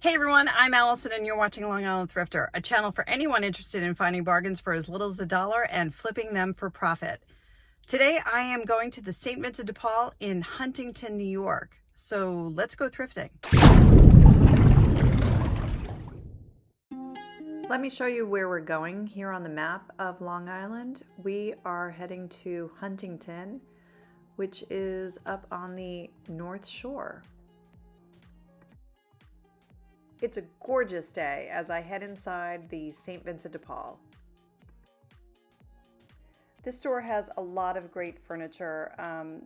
Hey everyone, I'm Allison and you're watching Long Island Thrifter, a channel for anyone interested in finding bargains for as little as $1 and flipping them for profit. Today I am going to the St. Vincent de Paul in Huntington, New York. So let's go thrifting. Let me show you where we're going here on the map of Long Island. We are heading to Huntington, which is up on the North Shore. It's a gorgeous day as I head inside the St. Vincent de Paul. This store has a lot of great furniture,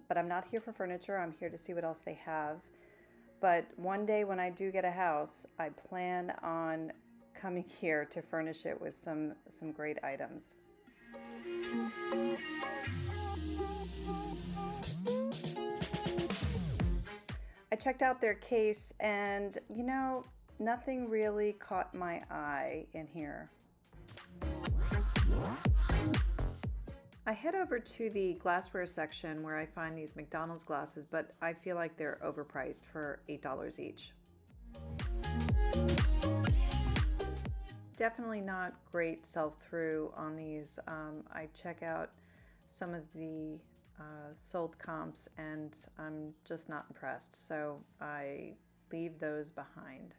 but I'm not here for furniture. I'm here to see what else they have. But one day when I do get a house, I plan on coming here to furnish it with some great items. I checked out their case and, you know, nothing really caught my eye in here. I head over to the glassware section where I find these McDonald's glasses, but I feel like they're overpriced for $8 each. Definitely not great sell-through on these. I check out some of the sold comps and I'm just not impressed, so I leave those behind.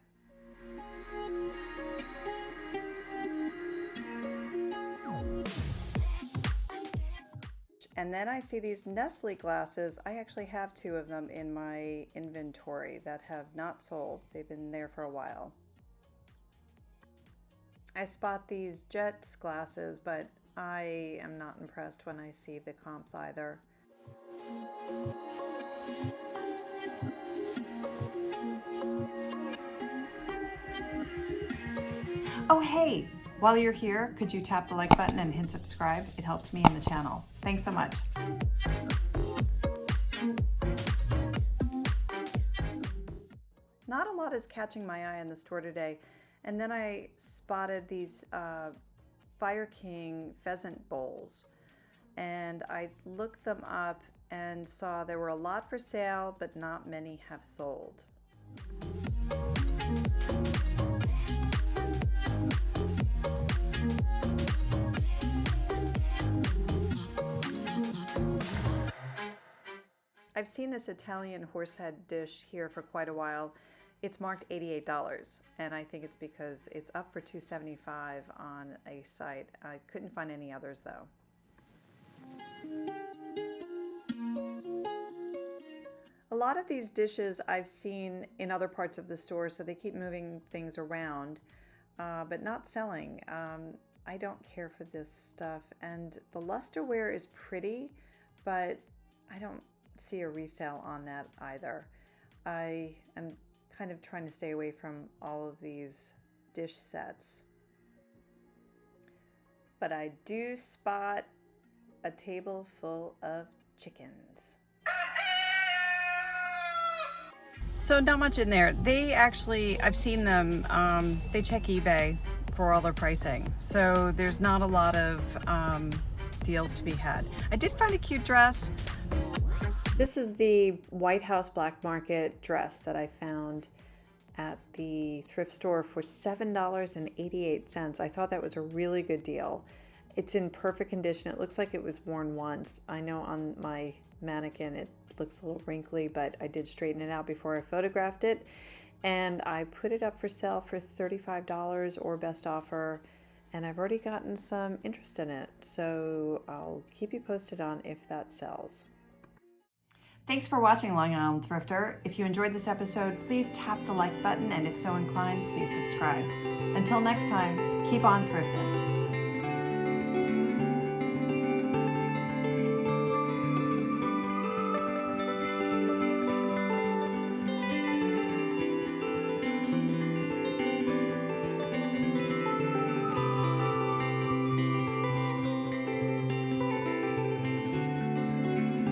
And then I see these Nestle glasses. I actually have two of them in my inventory that have not sold. They've been there for a while. I spot these Jets glasses, but I am not impressed when I see the comps either. Oh hey, while you're here, could you tap the like button and hit subscribe? It helps me in the channel. Thanks so much. Not a lot is catching my eye in the store today. And then I spotted these Fire King pheasant bowls. And I looked them up and saw there were a lot for sale, but not many have sold. I've seen this Italian horsehead dish here for quite a while. It's marked $88, and I think it's because it's up for $275 on a site. I couldn't find any others though. A lot of these dishes I've seen in other parts of the store, so they keep moving things around, but not selling. I don't care for this stuff, and the lusterware is pretty, but I don't see a resale on that either. I am kind of trying to stay away from all of these dish sets. But I do spot a table full of chickens. So not much in there. They actually, I've seen them, they check eBay for all their pricing. So there's not a lot of deals to be had. I did find a cute dress. This is the White House Black Market dress that I found at the thrift store for $7.88. I thought that was a really good deal. It's in perfect condition. It looks like it was worn once. I know on my mannequin it looks a little wrinkly, but I did straighten it out before I photographed it. And I put it up for sale for $35 or best offer. And I've already gotten some interest in it. So I'll keep you posted on if that sells. Thanks for watching Long Island Thrifter. If you enjoyed this episode, please tap the like button, and if so inclined, please subscribe. Until next time, keep on thrifting.